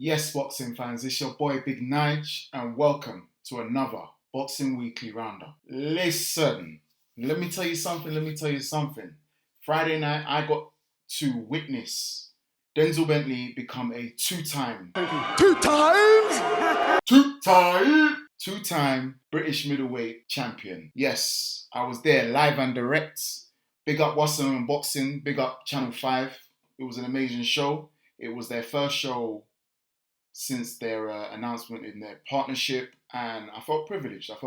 Yes, boxing fans, it's your boy Big Nige, and welcome to another Boxing Weekly Roundup. Listen, let me tell you something. Friday night, I got to witness Denzel Bentley become a two-time British middleweight champion. Yes, I was there live and direct. Big up Wasserman Boxing, big up Channel 5. It was an amazing show. It was their first show since their announcement in their partnership, and I felt privileged. It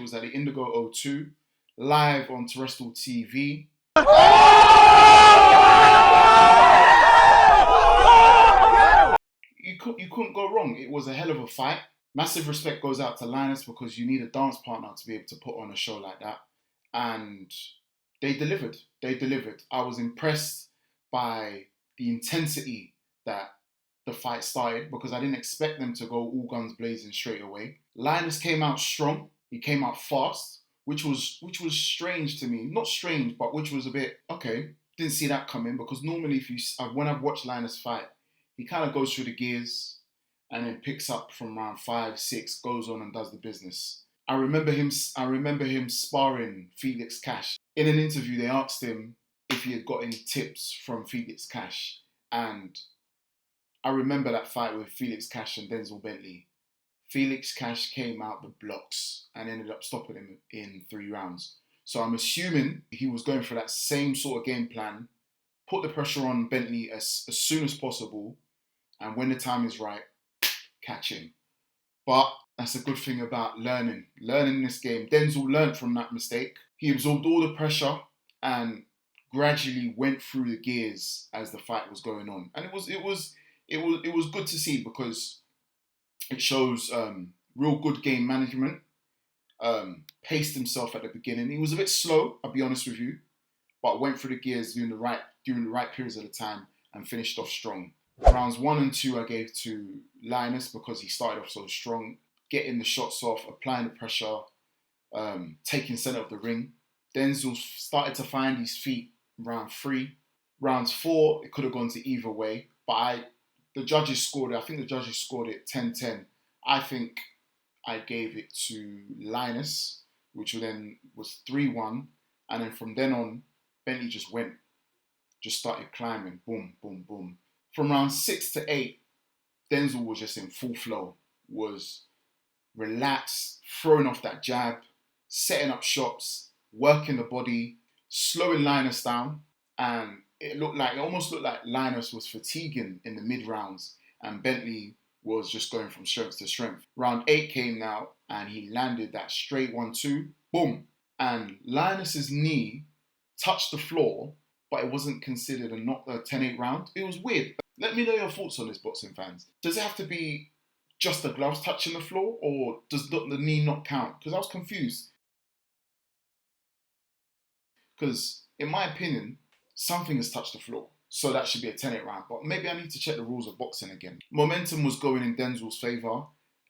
was at the Indigo O2, live on terrestrial TV. You couldn't go wrong. It was a hell of a fight. Massive respect goes out to Linus because you need a dance partner to be able to put on a show like that. And they delivered. I was impressed by the intensity that the fight started because I didn't expect them to go all guns blazing straight away. Linus came out strong. He came out fast, which was strange to me. Not strange, but which was a bit okay. Didn't see that coming because normally when I've watched Linus fight, he kind of goes through the gears and then picks up from round 5, 6, goes on and does the business. I remember him sparring Felix Cash. In an interview, they asked him if he had got any tips from Felix Cash, and I remember that fight with Felix Cash and Denzel Bentley. Felix Cash came out the blocks and ended up stopping him in 3 rounds. So I'm assuming he was going for that same sort of game plan, put the pressure on Bentley as soon as possible, and when the time is right, catch him. But that's a good thing about learning this game. Denzel learned from that mistake. He absorbed all the pressure and gradually went through the gears as the fight was going on. And it was good to see because it shows real good game management. Paced himself at the beginning. He was a bit slow, I'll be honest with you, but went through the gears during the right periods of the time and finished off strong. Rounds 1 and 2 I gave to Linus because he started off so strong, getting the shots off, applying the pressure, taking centre of the ring. Denzel started to find his feet round 3. Rounds 4, it could have gone to either way, but I think the judges scored it 10-10. I think I gave it to Linus, which then was 3-1. And then from then on, Bentley just started climbing. Boom, boom, boom. From round 6 to 8, Denzel was just in full flow, was relaxed, throwing off that jab, setting up shots, working the body, slowing Linus down. And it almost looked like Linus was fatiguing in the mid rounds and Bentley was just going from strength to strength. Round 8 came now and he landed that straight 1-2, boom. And Linus's knee touched the floor, but it wasn't considered a 10-8 round. It was weird. Let me know your thoughts on this, boxing fans. Does it have to be just the gloves touching the floor or does the knee not count? Because I was confused. Because in my opinion, something has touched the floor. So that should be a 10-8 round. But maybe I need to check the rules of boxing again. Momentum was going in Denzel's favour.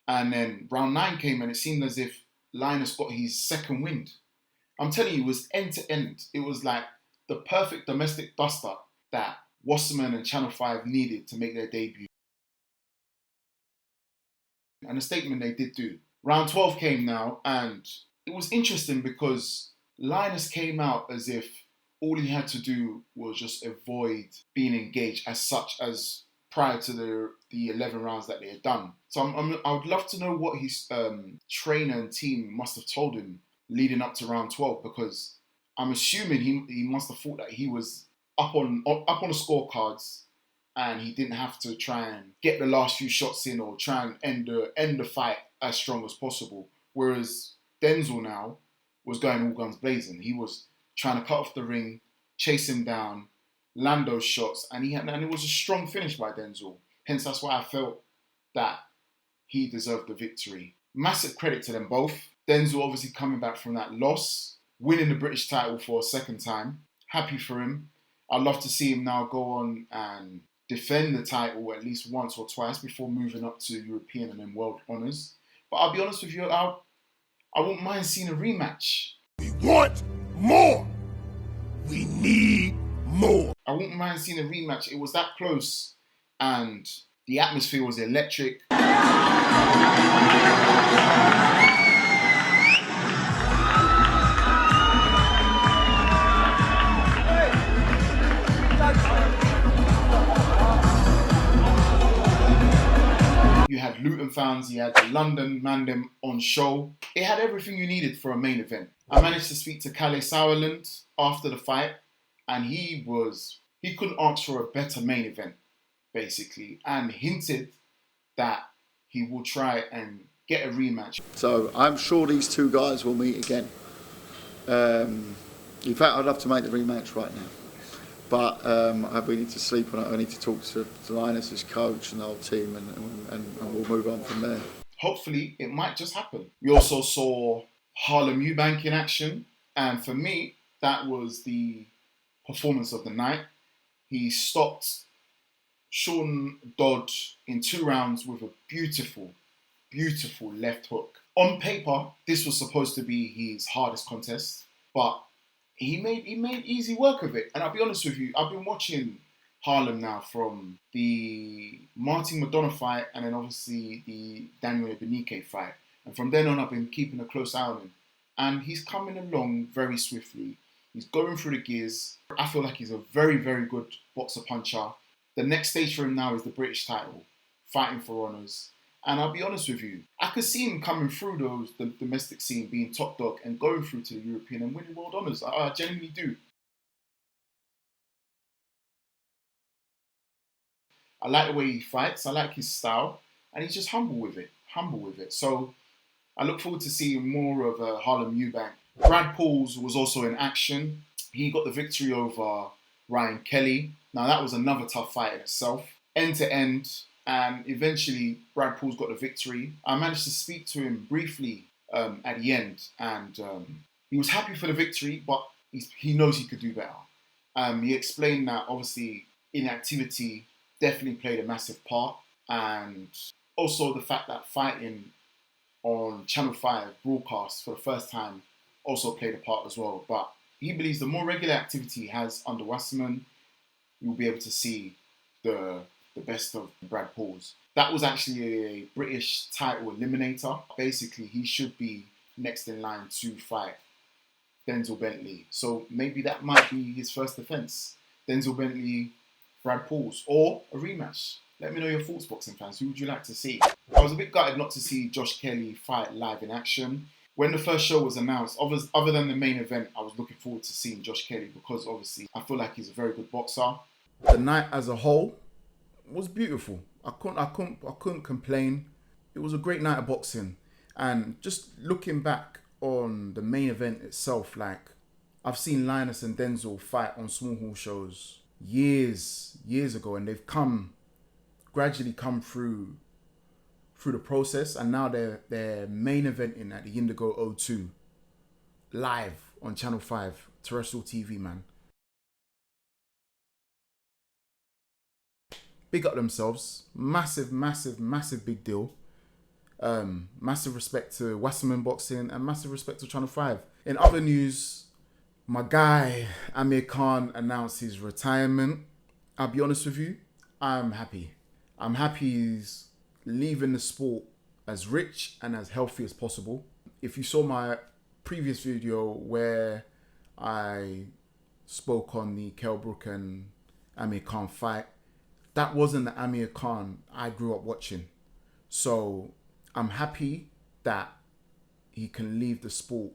And then round 9 came and it seemed as if Linus got his second wind. I'm telling you, it was end to end. It was like the perfect domestic dust-up that Wasserman and Channel 5 needed to make their debut. And the statement they did do. Round 12 came now and it was interesting because Linus came out as if all he had to do was just avoid being engaged as such as prior to the 11 rounds that they had done. So I would love to know what his trainer and team must have told him leading up to round 12 because I'm assuming he must have thought that he was up on the scorecards and he didn't have to try and get the last few shots in or try and end the fight as strong as possible. Whereas Denzel now was going all guns blazing. He was trying to cut off the ring, chase him down, land those shots, and it was a strong finish by Denzel. Hence, that's why I felt that he deserved the victory. Massive credit to them both. Denzel obviously coming back from that loss, winning the British title for a second time. Happy for him. I'd love to see him now go on and defend the title at least once or twice before moving up to European and then world honours. But I'll be honest with you, I wouldn't mind seeing a rematch. We want more. We need more. I wouldn't mind seeing a rematch. It was that close and The atmosphere was electric. You had Luton fans, you had the London Mandem on show. It had everything you needed for a main event. I managed to speak to Kalle Sauerland after the fight, and he couldn't ask for a better main event, basically, and hinted that he will try and get a rematch. So I'm sure these two guys will meet again. In fact, I'd love to make the rematch right now. But we need to sleep on it. I need to talk to Linus, his coach, and the whole team, and we'll move on from there. Hopefully, it might just happen. We also saw Harlem Eubank in action, and for me, that was the performance of the night. He stopped Sean Dodd in 2 rounds with a beautiful, beautiful left hook. On paper, this was supposed to be his hardest contest, but he made easy work of it. And I'll be honest with you, I've been watching Harlem now from the Martin Madonna fight and then obviously the Daniel Benike fight. And from then on, I've been keeping a close eye on him. And he's coming along very swiftly. He's going through the gears. I feel like he's a very, very good boxer puncher. The next stage for him now is the British title, fighting for honours. And I'll be honest with you, I could see him coming through the domestic scene, being top dog and going through to the European and winning world honours. I genuinely do. I like the way he fights. I like his style. And he's just humble with it. So I look forward to seeing more of Harlem Eubank. Brad Pauls was also in action. He got the victory over Ryan Kelly. Now that was another tough fight in itself. End to end. And eventually, Brad Pauls got the victory. I managed to speak to him briefly at the end. And he was happy for the victory, but he knows he could do better. He explained that, obviously, inactivity definitely played a massive part. And also the fact that fighting on Channel 5 broadcast for the first time also played a part as well. But he believes the more regular activity he has under Wasserman, you'll be able to see the best of Brad Pauls. That was actually a British title eliminator. Basically, he should be next in line to fight Denzel Bentely. So maybe that might be his first defense. Denzel Bentely, Brad Pauls, or a rematch. Let me know your thoughts, boxing fans. Who would you like to see? I was a bit gutted not to see Josh Kelly fight live in action. When the first show was announced, other than the main event, I was looking forward to seeing Josh Kelly because obviously I feel like he's a very good boxer. The night as a whole was beautiful. I couldn't complain. It was a great night of boxing. And just looking back on the main event itself, like I've seen Linus and Denzel fight on small hall shows years ago, and they've gradually come through the process, and now they're main eventing at the Indigo O2 live on Channel 5 terrestrial TV, man. Big up themselves. Massive big deal. Massive respect to Wasserman Boxing and massive respect to Channel 5. In other news, my guy Amir Khan announced his retirement. I'll be honest with you, I'm happy. I'm happy he's leaving the sport as rich and as healthy as possible. If you saw my previous video where I spoke on the Kell Brook and Amir Khan fight, that wasn't the Amir Khan I grew up watching. So I'm happy that he can leave the sport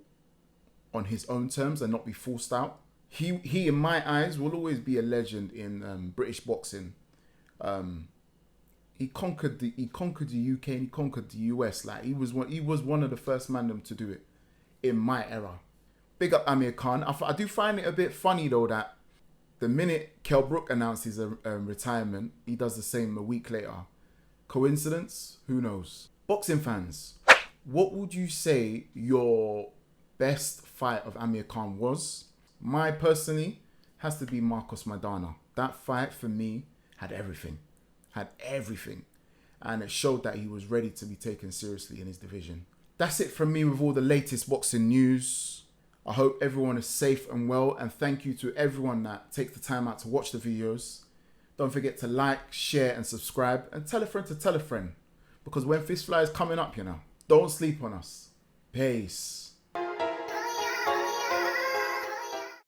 on his own terms and not be forced out. He in my eyes will always be a legend in British boxing. He conquered the UK and he conquered the US. Like he was one of the first man to do it in my era. Big up Amir Khan. I do find it a bit funny though that the minute Kell Brook announced his retirement, he does the same a week later. Coincidence? Who knows? Boxing fans, what would you say your best fight of Amir Khan was? My personally has to be Marcos Maidana. That fight for me had everything. And it showed that he was ready to be taken seriously in his division. That's it from me with all the latest boxing news. I hope everyone is safe and well, and thank you to everyone that takes the time out to watch the videos. Don't forget to like, share, and subscribe, and tell a friend to tell a friend. Because when Fist Fly is coming up, don't sleep on us. Peace.